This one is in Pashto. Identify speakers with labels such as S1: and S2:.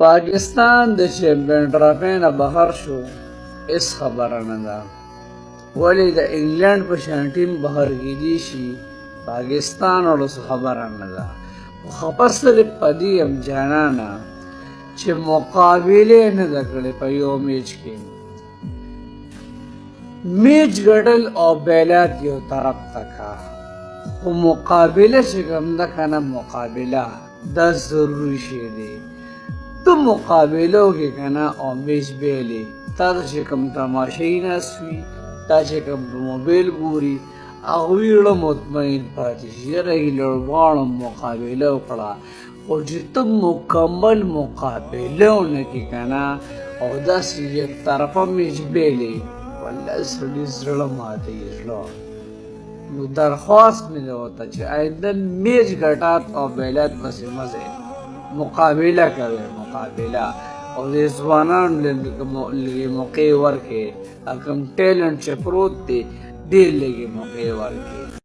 S1: پاکستان د چیمپئن ټرافي نه بهر شو هیڅ خبره نه ده ولې د انګلند په شان ټیم بهر کیدی شي پاکستان ورو خبره نه ده خو خپسل پدی هم جانانا چې مقابله نه ده کړې په یو میچ کې میچ ګټل او بیلات یو طرف تکا خو مقابله چې کوم ده کنه مقابله دا ضروري شی دی تو مقابلو کې کنه او میچ بیلی تا چې کوم تماشې نه سوي تا چې کوم موبایل ګوري هغوی مطمئن پاتې شي یاره لوړواړو مقابله وکړه خو چې ته مکمل مقابله ونه کړې کنه او داسې یک طرفه میچ بیلی والله سړي زړه ماتوي زړه نو درخواست مې ده ورته چې آینده میچ ګټات او بیلات پسې مزه مقابله کوي مقابله او د ځوانانو لږې موقع ورکړي کوم ټیلنټ چې پروت دی ډېر لږې موقع ورکړي